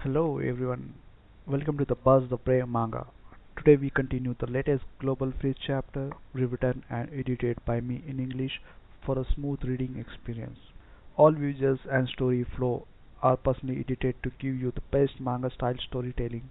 Hello everyone, welcome to the Buzz the Prey Manga. Today we continue the latest Global Freeze chapter, rewritten and edited by me in English for a smooth reading experience. All visuals and story flow are personally edited to give you the best manga style storytelling.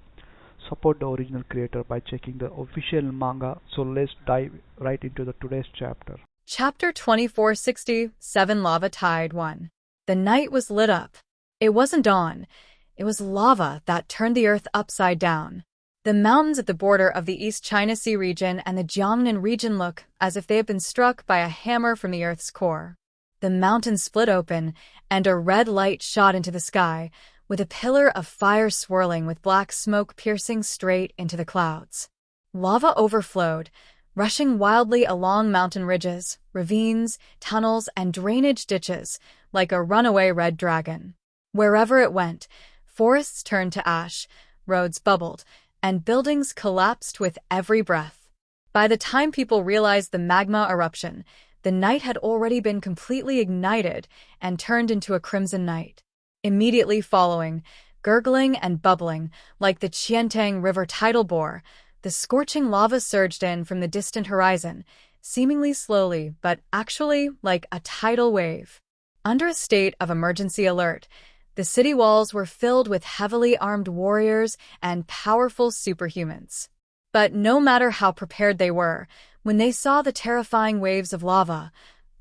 Support the original creator by checking the official manga. So let's dive right into the today's chapter. Chapter 2460, 7 Lava Tide 1. The night was lit up. It wasn't dawn. It was lava that turned the earth upside down. The mountains at the border of the East China Sea region and the Jiangnan region look as if they had been struck by a hammer from the earth's core. The mountains split open, and a red light shot into the sky, with a pillar of fire swirling with black smoke piercing straight into the clouds. Lava overflowed, rushing wildly along mountain ridges, ravines, tunnels, and drainage ditches like a runaway red dragon. Wherever it went, forests turned to ash, roads bubbled, and buildings collapsed with every breath. By the time people realized the magma eruption, the night had already been completely ignited and turned into a crimson night. Immediately following, gurgling and bubbling like the Qiantang River tidal bore, the scorching lava surged in from the distant horizon, seemingly slowly but actually like a tidal wave. Under a state of emergency alert, the city walls were filled with heavily armed warriors and powerful superhumans. But no matter how prepared they were, when they saw the terrifying waves of lava,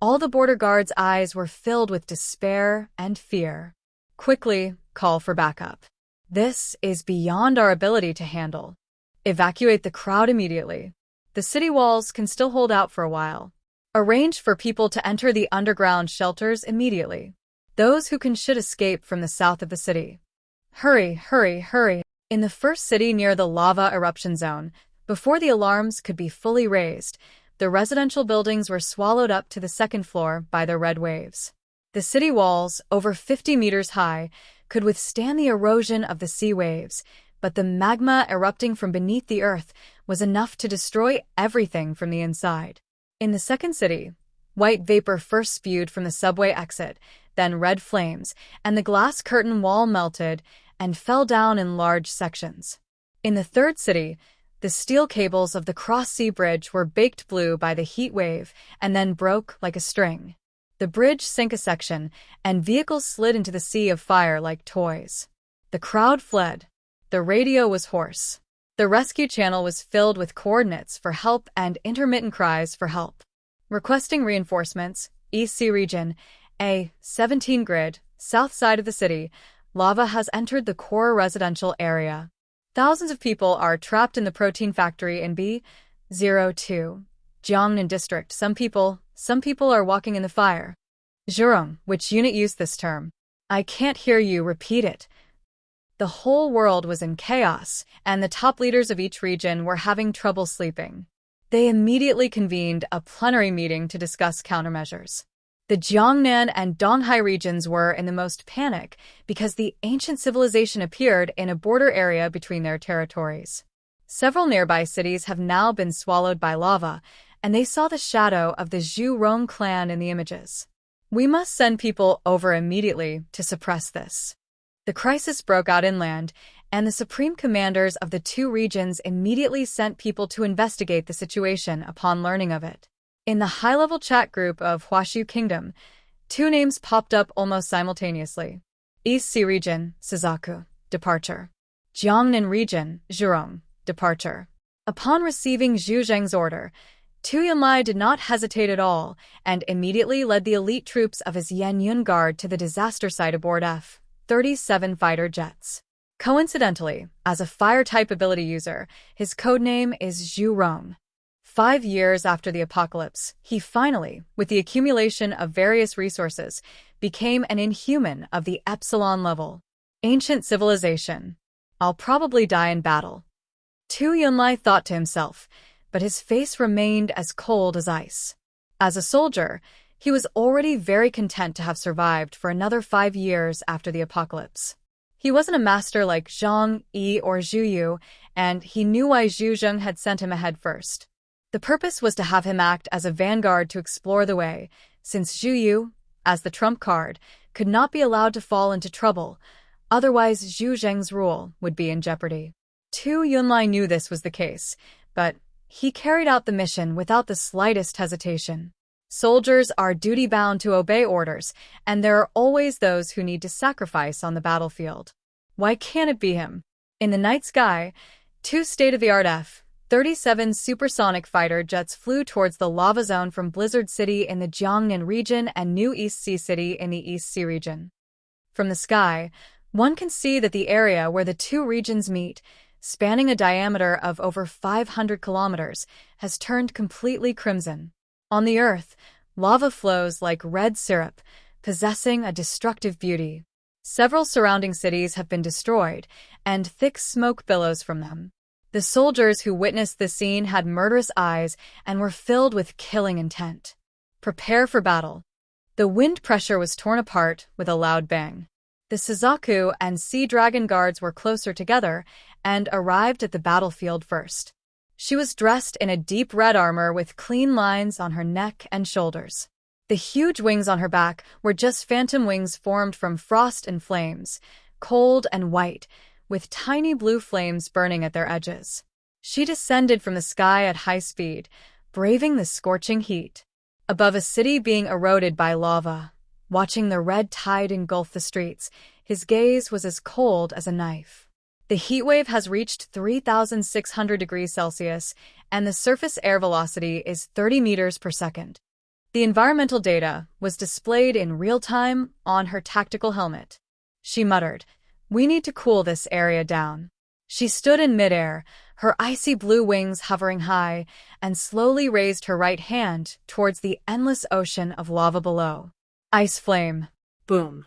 all the border guards' eyes were filled with despair and fear. Quickly, call for backup. This is beyond our ability to handle. Evacuate the crowd immediately. The city walls can still hold out for a while. Arrange for people to enter the underground shelters immediately. Those who can should escape from the south of the city. Hurry, hurry, hurry. In the first city near the lava eruption zone, before the alarms could be fully raised, the residential buildings were swallowed up to the second floor by the red waves. The city walls, over 50 meters high, could withstand the erosion of the sea waves, but the magma erupting from beneath the earth was enough to destroy everything from the inside. In the second city, white vapor first spewed from the subway exit, then red flames, and the glass curtain wall melted and fell down in large sections. In the third city, the steel cables of the cross-sea bridge were baked blue by the heat wave and then broke like a string. The bridge sank a section, and vehicles slid into the sea of fire like toys. The crowd fled. The radio was hoarse. The rescue channel was filled with coordinates for help and intermittent cries for help. Requesting reinforcements, East Sea region, A17 grid, south side of the city, lava has entered the core residential area. Thousands of people are trapped in the protein factory in B02, Jiangnan district. Some people are walking in the fire. Zhurong, which unit used this term? I can't hear you repeat it. The whole world was in chaos, and the top leaders of each region were having trouble sleeping. They immediately convened a plenary meeting to discuss countermeasures. The Jiangnan and Donghai regions were in the most panic because the ancient civilization appeared in a border area between their territories. Several nearby cities have now been swallowed by lava, and they saw the shadow of the Zhurong clan in the images. We must send people over immediately to suppress this. The crisis broke out inland, and the supreme commanders of the two regions immediately sent people to investigate the situation upon learning of it. In the high-level chat group of Huashu Kingdom, two names popped up almost simultaneously. East Sea region, Suzaku, departure. Jiangnan region, Zhurong, departure. Upon receiving Zhu Zheng's order, Tu Yunlai did not hesitate at all and immediately led the elite troops of his Yanyun Guard to the disaster site aboard F-37 fighter jets. Coincidentally, as a fire-type ability user, his codename is Zhurong. 5 years after the apocalypse, he finally, with the accumulation of various resources, became an inhuman of the Epsilon level. Ancient civilization. I'll probably die in battle. Tu Yunlai thought to himself, but his face remained as cold as ice. As a soldier, he was already very content to have survived for another 5 years after the apocalypse. He wasn't a master like Zhang Yi or Zhu Yu, and he knew why Zhu Zheng had sent him ahead first. The purpose was to have him act as a vanguard to explore the way, since Zhu Yu, as the trump card, could not be allowed to fall into trouble. Otherwise, Zhu Zheng's rule would be in jeopardy. Tu Yunlai knew this was the case, but he carried out the mission without the slightest hesitation. Soldiers are duty-bound to obey orders, and there are always those who need to sacrifice on the battlefield. Why can't it be him? In the night sky, two state-of-the-art F-37 supersonic fighter jets flew towards the lava zone from Blizzard City in the Jiangnan region and New East Sea City in the East Sea region. From the sky, one can see that the area where the two regions meet, spanning a diameter of over 500 kilometers, has turned completely crimson. On the Earth, lava flows like red syrup, possessing a destructive beauty. Several surrounding cities have been destroyed, and thick smoke billows from them. The soldiers who witnessed the scene had murderous eyes and were filled with killing intent. Prepare for battle. The wind pressure was torn apart with a loud bang. The Suzaku and Sea Dragon guards were closer together and arrived at the battlefield first. She was dressed in a deep red armor with clean lines on her neck and shoulders. The huge wings on her back were just phantom wings formed from frost and flames, cold and white, with tiny blue flames burning at their edges. She descended from the sky at high speed, braving the scorching heat. Above a city being eroded by lava, watching the red tide engulf the streets, his gaze was as cold as a knife. The heat wave has reached 3,600 degrees Celsius, and the surface air velocity is 30 meters per second. The environmental data was displayed in real time on her tactical helmet. She muttered, "We need to cool this area down." She stood in midair, her icy blue wings hovering high, and slowly raised her right hand towards the endless ocean of lava below. Ice flame. Boom.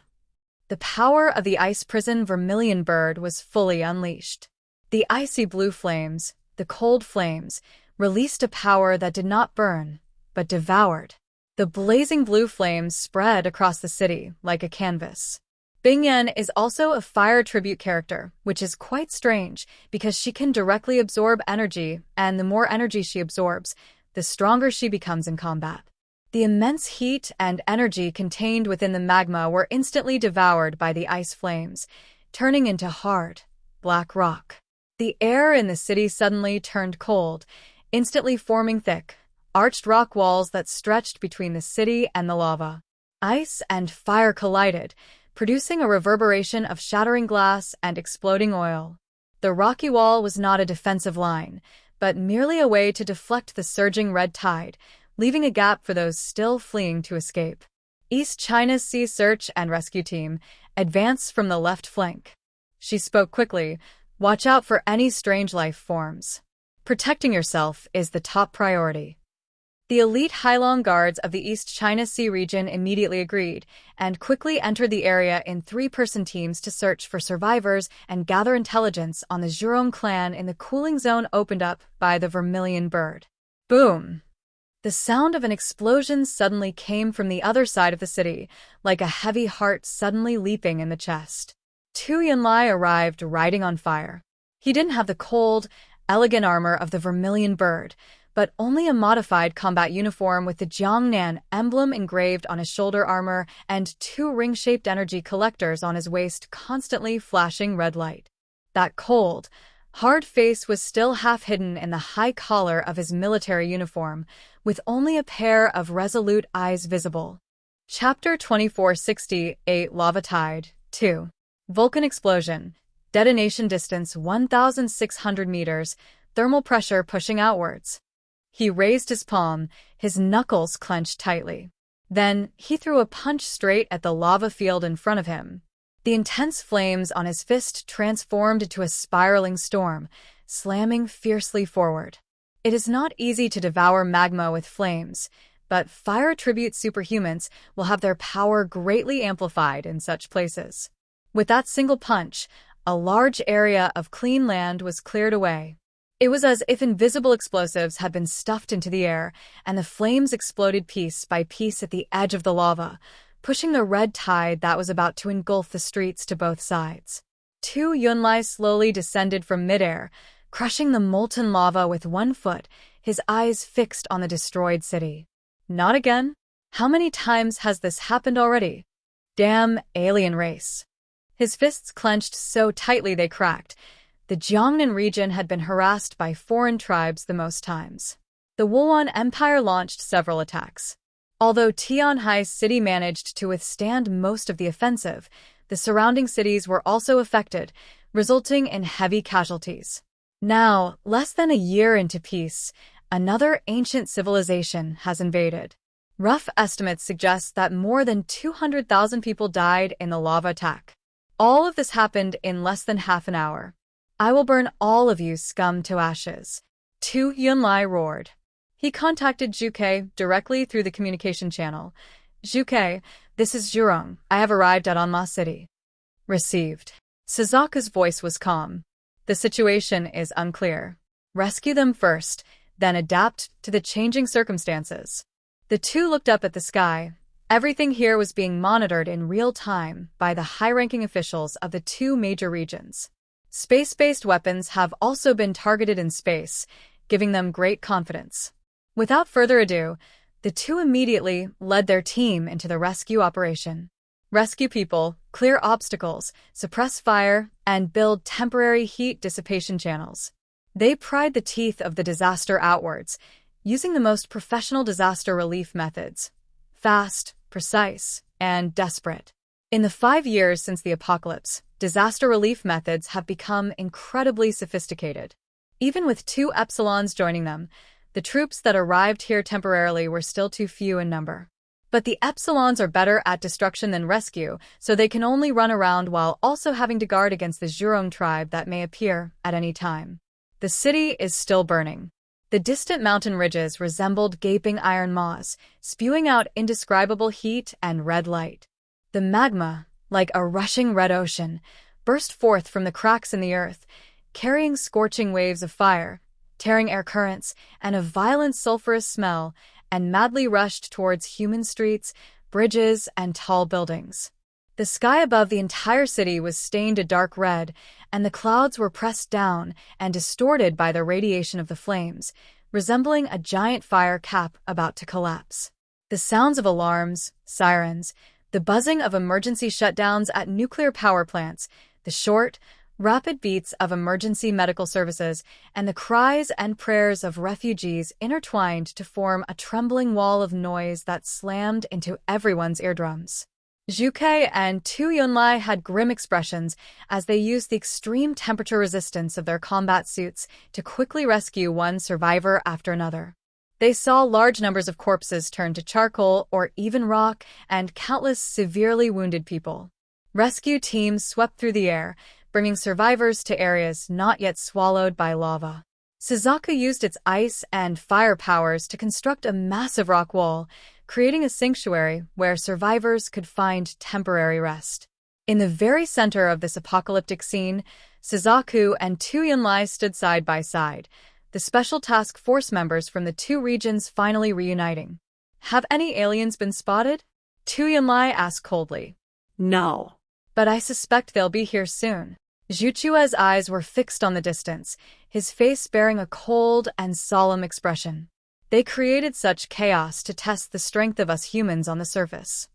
The power of the ice prison vermilion bird was fully unleashed. The icy blue flames, the cold flames, released a power that did not burn, but devoured. The blazing blue flames spread across the city like a canvas. Bingyan is also a fire tribute character, which is quite strange because she can directly absorb energy, and the more energy she absorbs, the stronger she becomes in combat. The immense heat and energy contained within the magma were instantly devoured by the ice flames, turning into hard, black rock. The air in the city suddenly turned cold, instantly forming thick, arched rock walls that stretched between the city and the lava. Ice and fire collided, producing a reverberation of shattering glass and exploding oil. The rocky wall was not a defensive line, but merely a way to deflect the surging red tide, leaving a gap for those still fleeing to escape. East China's Sea Search and Rescue Team advanced from the left flank. She spoke quickly, "Watch out for any strange life forms. Protecting yourself is the top priority." The elite Hailong guards of the East China Sea region immediately agreed, and quickly entered the area in three-person teams to search for survivors and gather intelligence on the Zhurong clan in the cooling zone opened up by the vermilion bird. Boom! The sound of an explosion suddenly came from the other side of the city, like a heavy heart suddenly leaping in the chest. Tu Yunlai arrived riding on fire. He didn't have the cold, elegant armor of the vermilion bird, but only a modified combat uniform with the Jiangnan emblem engraved on his shoulder armor and two ring-shaped energy collectors on his waist constantly flashing red light. That cold, hard face was still half hidden in the high collar of his military uniform, with only a pair of resolute eyes visible. Chapter 2468 Lava Tide 2. Vulcan Explosion. Detonation distance 1,600 meters, thermal pressure pushing outwards. He raised his palm, his knuckles clenched tightly. Then he threw a punch straight at the lava field in front of him. The intense flames on his fist transformed into a spiraling storm, slamming fiercely forward. It is not easy to devour magma with flames, but fire tribute superhumans will have their power greatly amplified in such places. With that single punch, a large area of clean land was cleared away. It was as if invisible explosives had been stuffed into the air, and the flames exploded piece by piece at the edge of the lava, pushing the red tide that was about to engulf the streets to both sides. Tu Yunlai slowly descended from midair, crushing the molten lava with one foot, his eyes fixed on the destroyed city. Not again? How many times has this happened already? Damn alien race. His fists clenched so tightly they cracked. The Jiangnan region had been harassed by foreign tribes the most times. The Wulwan Empire launched several attacks. Although Tianhai's city managed to withstand most of the offensive, the surrounding cities were also affected, resulting in heavy casualties. Now, less than a year into peace, another ancient civilization has invaded. Rough estimates suggest that more than 200,000 people died in the lava attack. All of this happened in less than half an hour. "I will burn all of you scum to ashes," Tu Yunlai roared. He contacted Zhuke directly through the communication channel. "Zhuke, this is Zhurong. I have arrived at Anma City." Received. Suzaku's voice was calm. "The situation is unclear. Rescue them first, then adapt to the changing circumstances." The two looked up at the sky. Everything here was being monitored in real time by the high-ranking officials of the two major regions. Space-based weapons have also been targeted in space, giving them great confidence. Without further ado, the two immediately led their team into the rescue operation. Rescue people, clear obstacles, suppress fire, and build temporary heat dissipation channels. They pried the teeth of the disaster outwards, using the most professional disaster relief methods. Fast, precise, and desperate. In the 5 years since the apocalypse, disaster relief methods have become incredibly sophisticated. Even with 2 epsilons joining them, the troops that arrived here temporarily were still too few in number. But the epsilons are better at destruction than rescue, so they can only run around while also having to guard against the Zhurong tribe that may appear at any time. The city is still burning. The distant mountain ridges resembled gaping iron maws, spewing out indescribable heat and red light. The magma, like a rushing red ocean, burst forth from the cracks in the earth, carrying scorching waves of fire, tearing air currents, and a violent sulfurous smell, and madly rushed towards human streets, bridges, and tall buildings. The sky above the entire city was stained a dark red, and the clouds were pressed down and distorted by the radiation of the flames, resembling a giant fire cap about to collapse. The sounds of alarms, sirens, the buzzing of emergency shutdowns at nuclear power plants, the short, rapid beats of emergency medical services, and the cries and prayers of refugees intertwined to form a trembling wall of noise that slammed into everyone's eardrums. Zhuke and Tu Yunlai had grim expressions as they used the extreme temperature resistance of their combat suits to quickly rescue one survivor after another. They saw large numbers of corpses turn to charcoal or even rock and countless severely wounded people. Rescue teams swept through the air, bringing survivors to areas not yet swallowed by lava. Suzaku used its ice and fire powers to construct a massive rock wall, creating a sanctuary where survivors could find temporary rest. In the very center of this apocalyptic scene, Suzaku and Tu Yunlai stood side by side, the special task force members from the two regions finally reuniting. "Have any aliens been spotted?" Tu Yunlai asked coldly. No. "But I suspect they'll be here soon." Zhuchue's eyes were fixed on the distance, his face bearing a cold and solemn expression. They created such chaos to test the strength of us humans on the surface.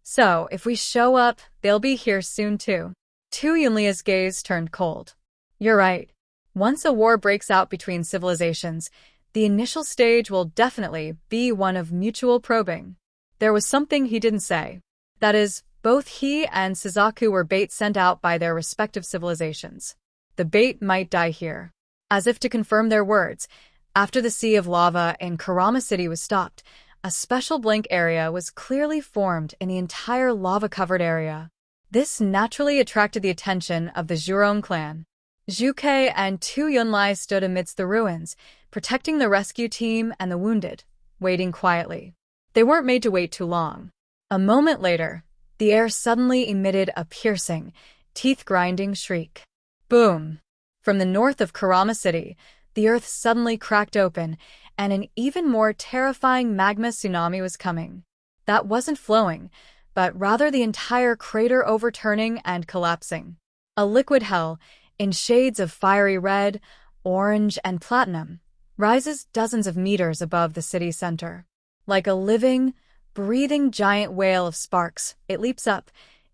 "So, if we show up, they'll be here soon too." Tu Yunlia's gaze turned cold. "You're right. Once a war breaks out between civilizations, the initial stage will definitely be one of mutual probing." There was something he didn't say. That is, both he and Suzaku were bait sent out by their respective civilizations. The bait might die here. As if to confirm their words, after the sea of lava in Kurama City was stopped, a special blank area was clearly formed in the entire lava-covered area. This naturally attracted the attention of the Zhurong clan. Zhuke and Tu Yunlai stood amidst the ruins, protecting the rescue team and the wounded, waiting quietly. They weren't made to wait too long. A moment later, the air suddenly emitted a piercing, teeth-grinding shriek. Boom! From the north of Kurama City, the earth suddenly cracked open, and an even more terrifying magma tsunami was coming. That wasn't flowing, but rather the entire crater overturning and collapsing. A liquid hell, in shades of fiery red, orange, and platinum, rises dozens of meters above the city center. Like a living, breathing giant whale of sparks, it leaps up,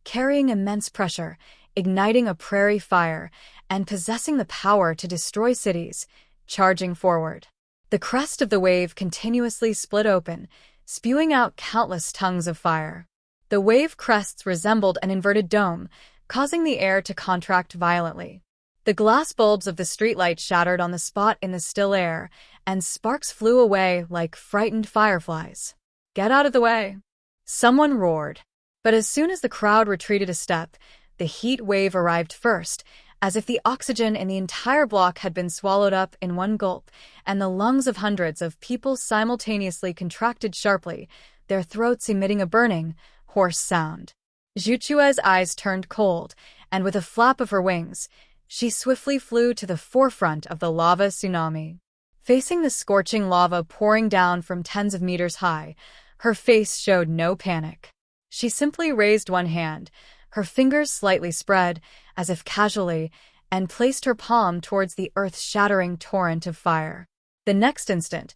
carrying immense pressure, igniting a prairie fire, and possessing the power to destroy cities, charging forward. The crest of the wave continuously split open, spewing out countless tongues of fire. The wave crests resembled an inverted dome, causing the air to contract violently. The glass bulbs of the streetlight shattered on the spot in the still air, and sparks flew away like frightened fireflies. "Get out of the way!" someone roared. But as soon as the crowd retreated a step, the heat wave arrived first, as if the oxygen in the entire block had been swallowed up in one gulp, and the lungs of hundreds of people simultaneously contracted sharply, their throats emitting a burning, hoarse sound. Zhuchue's eyes turned cold, and with a flap of her wings, she swiftly flew to the forefront of the lava tsunami. Facing the scorching lava pouring down from tens of meters high, her face showed no panic. She simply raised one hand, her fingers slightly spread, as if casually, and placed her palm towards the earth-shattering torrent of fire. The next instant,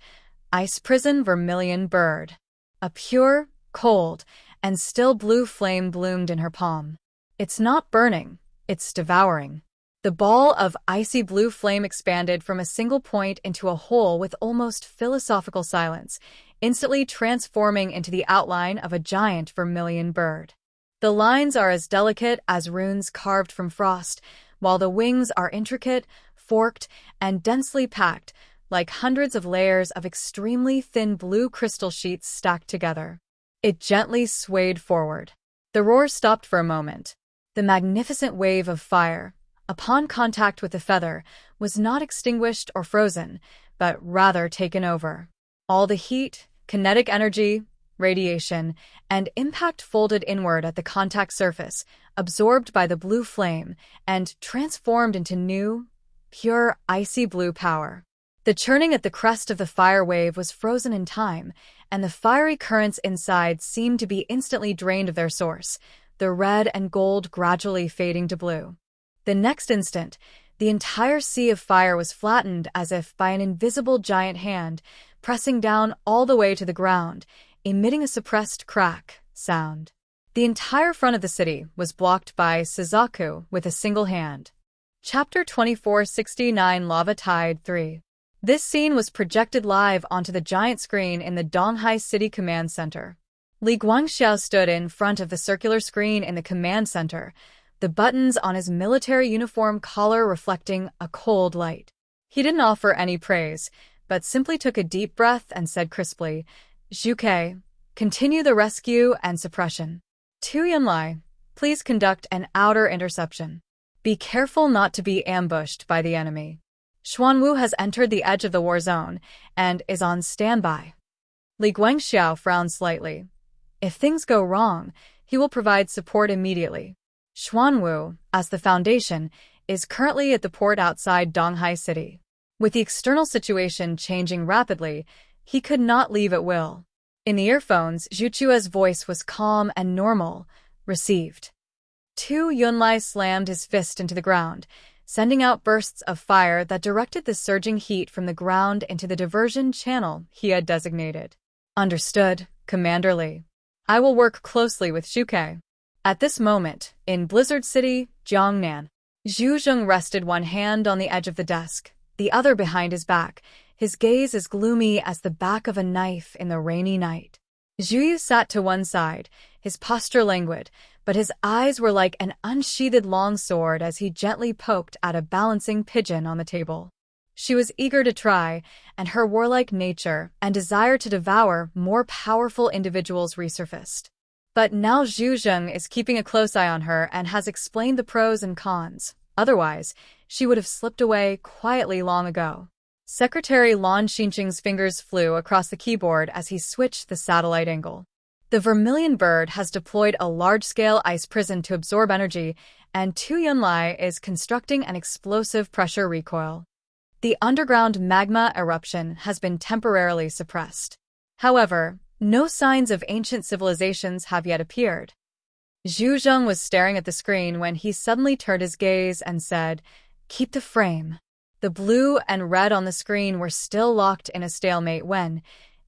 Ice Prison Vermilion Bird. A pure, cold, and still blue flame bloomed in her palm. It's not burning, it's devouring. The ball of icy blue flame expanded from a single point into a whole with almost philosophical silence, instantly transforming into the outline of a giant vermilion bird. The lines are as delicate as runes carved from frost, while the wings are intricate, forked, and densely packed, like hundreds of layers of extremely thin blue crystal sheets stacked together. It gently swayed forward. The roar stopped for a moment. The magnificent wave of fire, upon contact with the feather, was not extinguished or frozen, but rather taken over. All the heat, kinetic energy, radiation, and impact folded inward at the contact surface, absorbed by the blue flame, and transformed into new, pure, icy blue power. The churning at the crest of the fire wave was frozen in time, and the fiery currents inside seemed to be instantly drained of their source, the red and gold gradually fading to blue. The next instant, the entire sea of fire was flattened as if by an invisible giant hand, pressing down all the way to the ground, emitting a suppressed crack sound. The entire front of the city was blocked by Suzaku with a single hand. Chapter 2469 Lava Tide 3. This scene was projected live onto the giant screen in the Donghai City Command Center. Li Guangxiao stood in front of the circular screen in the command center, the buttons on his military uniform collar reflecting a cold light. He didn't offer any praise, but simply took a deep breath and said crisply, "Zhuke, continue the rescue and suppression. Tu Yunlai, please conduct an outer interception. Be careful not to be ambushed by the enemy. Xuanwu has entered the edge of the war zone and is on standby." Li Guangxiao frowned slightly. If things go wrong, he will provide support immediately. Xuanwu, as the Foundation, is currently at the port outside Donghai City. With the external situation changing rapidly, he could not leave at will. In the earphones, Zhuchue's voice was calm and normal. Received. Tu Yunlai slammed his fist into the ground, sending out bursts of fire that directed the surging heat from the ground into the diversion channel he had designated. Understood, Commander Li. I will work closely with Zhuke. At this moment, in Blizzard City, Jiangnan, Zhu Zheng rested one hand on the edge of the desk, the other behind his back, his gaze as gloomy as the back of a knife in the rainy night. Zhu Yu sat to one side, his posture languid, but his eyes were like an unsheathed longsword as he gently poked at a balancing pigeon on the table. She was eager to try, and her warlike nature and desire to devour more powerful individuals resurfaced. But now Zhu Zheng is keeping a close eye on her and has explained the pros and cons. Otherwise, she would have slipped away quietly long ago. Secretary Lan Xinqing's fingers flew across the keyboard as he switched the satellite angle. The Vermilion Bird has deployed a large-scale ice prison to absorb energy, and Tu Yunlai is constructing an explosive pressure recoil. The underground magma eruption has been temporarily suppressed. However, no signs of ancient civilizations have yet appeared. Zhu Zheng was staring at the screen when he suddenly turned his gaze and said, "Keep the frame." The blue and red on the screen were still locked in a stalemate when,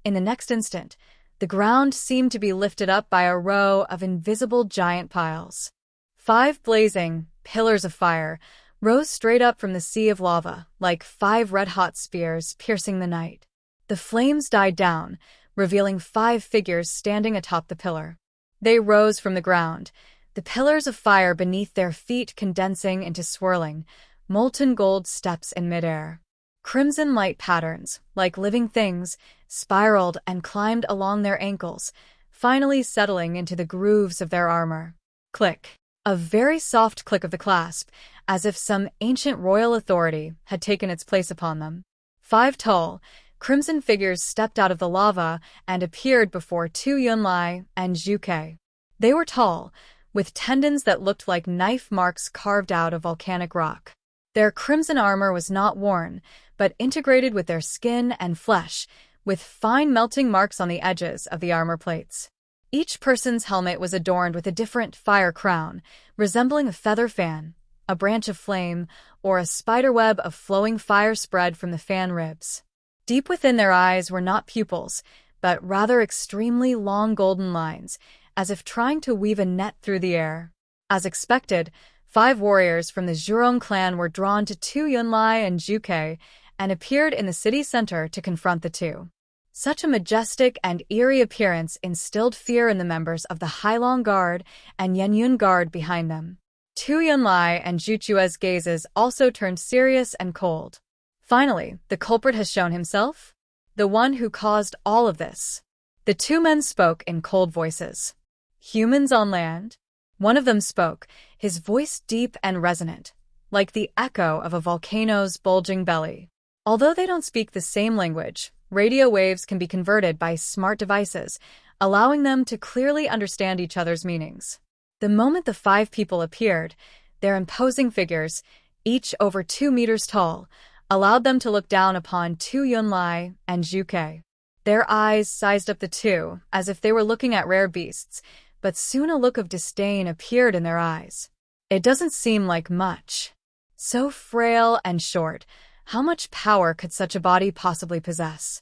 in the next instant, The ground seemed to be lifted up by a row of invisible giant piles. 5 blazing pillars of fire rose straight up from the sea of lava, like 5 red-hot spears piercing the night. The flames died down, revealing 5 figures standing atop the pillar. They rose from the ground, the pillars of fire beneath their feet condensing into swirling, molten gold steps in midair. Crimson light patterns, like living things, spiraled and climbed along their ankles, finally settling into the grooves of their armor. Click. A very soft click of the clasp, as if some ancient royal authority had taken its place upon them. 5 tall, crimson figures stepped out of the lava and appeared before Tu Yunlai and Zhu Ke. They were tall, with tendons that looked like knife marks carved out of volcanic rock. Their crimson armor was not worn, but integrated with their skin and flesh, with fine melting marks on the edges of the armor plates. Each person's helmet was adorned with a different fire crown, resembling a feather fan, a branch of flame, or a spiderweb of flowing fire spread from the fan ribs. Deep within their eyes were not pupils, but rather extremely long golden lines, as if trying to weave a net through the air. As expected, 5 warriors from the Zhurong clan were drawn to Tu Yunlai and Zhu Ke and appeared in the city center to confront the two. Such a majestic and eerie appearance instilled fear in the members of the Hailong Guard and Yenyun Guard behind them. Tu Yunlai and Zhu Chue's gazes also turned serious and cold. Finally, the culprit has shown himself? The one who caused all of this. The 2 men spoke in cold voices. Humans on land? One of them spoke, his voice deep and resonant, like the echo of a volcano's bulging belly. Although they don't speak the same language, radio waves can be converted by smart devices, allowing them to clearly understand each other's meanings. The moment the 5 people appeared, their imposing figures, each over 2 meters tall, allowed them to look down upon Tu Yunlai and Zhu Ke. Their eyes sized up the two, as if they were looking at rare beasts, but soon a look of disdain appeared in their eyes. It doesn't seem like much. So frail and short, how much power could such a body possibly possess?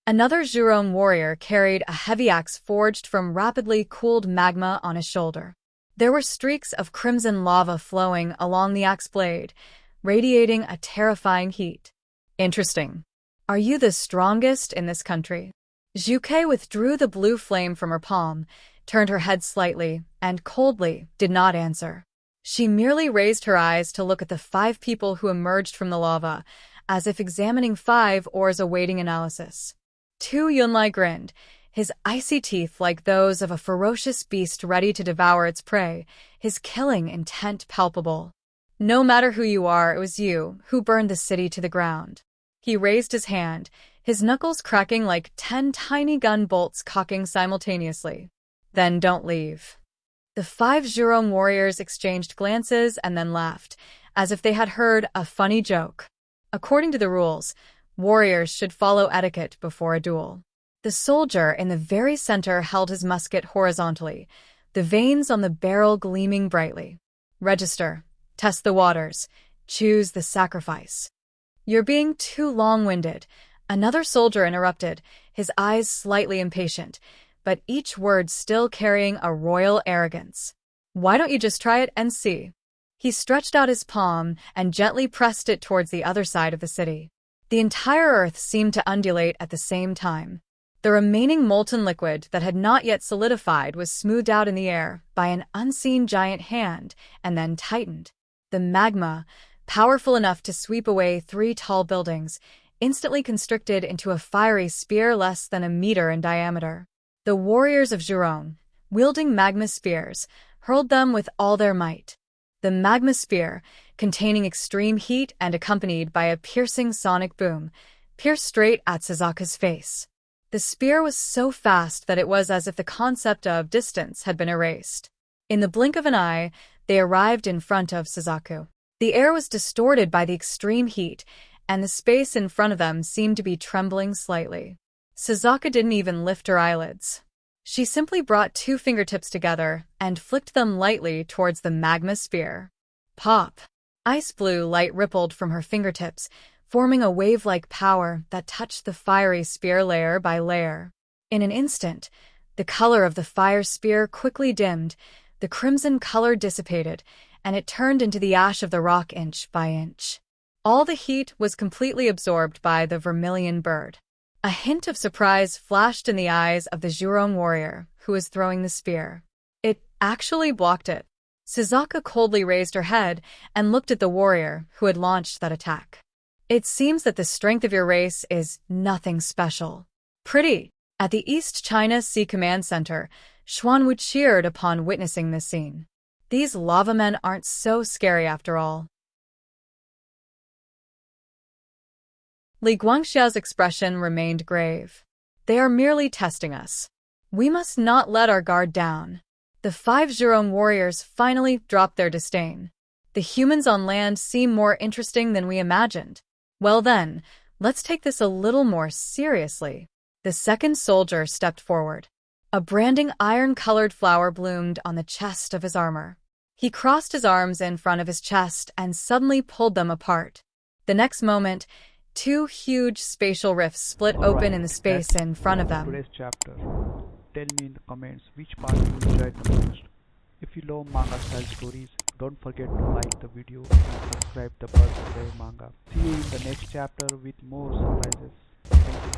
Another Zhurong warrior carried a heavy axe forged from rapidly cooled magma on his shoulder. There were streaks of crimson lava flowing along the axe blade, radiating a terrifying heat. Interesting. Are you the strongest in this country? Zhu Ke withdrew the blue flame from her palm, turned her head slightly, and coldly did not answer. She merely raised her eyes to look at the 5 people who emerged from the lava, as if examining 5 ores awaiting analysis. Tu Yunlai grinned, his icy teeth like those of a ferocious beast ready to devour its prey, his killing intent palpable. No matter who you are, it was you who burned the city to the ground. He raised his hand, his knuckles cracking like 10 tiny gun bolts cocking simultaneously. Then don't leave. The 5 Zhurong warriors exchanged glances and then laughed, as if they had heard a funny joke. According to the rules, warriors should follow etiquette before a duel. The soldier in the very center held his musket horizontally, the veins on the barrel gleaming brightly. Register. Test the waters. Choose the sacrifice. You're being too long-winded, another soldier interrupted, his eyes slightly impatient, but each word still carrying a royal arrogance. Why don't you just try it and see? He stretched out his palm and gently pressed it towards the other side of the city. The entire earth seemed to undulate at the same time. The remaining molten liquid that had not yet solidified was smoothed out in the air by an unseen giant hand and then tightened. The magma, powerful enough to sweep away 3 tall buildings, instantly constricted into a fiery spear less than a meter in diameter. The warriors of Zhurong, wielding magma spears, hurled them with all their might. The magma spear, containing extreme heat and accompanied by a piercing sonic boom, pierced straight at Suzaku's face. The spear was so fast that it was as if the concept of distance had been erased. In the blink of an eye, they arrived in front of Suzaku. The air was distorted by the extreme heat, and the space in front of them seemed to be trembling slightly. Suzaku didn't even lift her eyelids. She simply brought 2 fingertips together and flicked them lightly towards the magma spear. Pop! Ice blue light rippled from her fingertips, forming a wave-like power that touched the fiery spear layer by layer. In an instant, the color of the fire spear quickly dimmed, the crimson color dissipated, and it turned into the ash of the rock inch by inch. All the heat was completely absorbed by the vermilion bird. A hint of surprise flashed in the eyes of the Zhurong warrior who was throwing the spear. It actually blocked it. Suzaka coldly raised her head and looked at the warrior who had launched that attack. It seems that the strength of your race is nothing special. Pretty. At the East China Sea Command Center, Xuanwu cheered upon witnessing this scene. These lava men aren't so scary after all. Li Guangxiao's expression remained grave. They are merely testing us. We must not let our guard down. The 5 Zhurong warriors finally dropped their disdain. The humans on land seem more interesting than we imagined. Well then, let's take this a little more seriously. The second soldier stepped forward. A branding iron-colored flower bloomed on the chest of his armor. He crossed his arms in front of his chest and suddenly pulled them apart. The next moment, 2 huge spatial rifts split open in the space in front of them. Today's chapter. Tell me in the comments which part you enjoyed the most. If you love manga style stories, don't forget to like the video and subscribe the Buzz Play Manga. See you in the next chapter with more surprises. Thank you.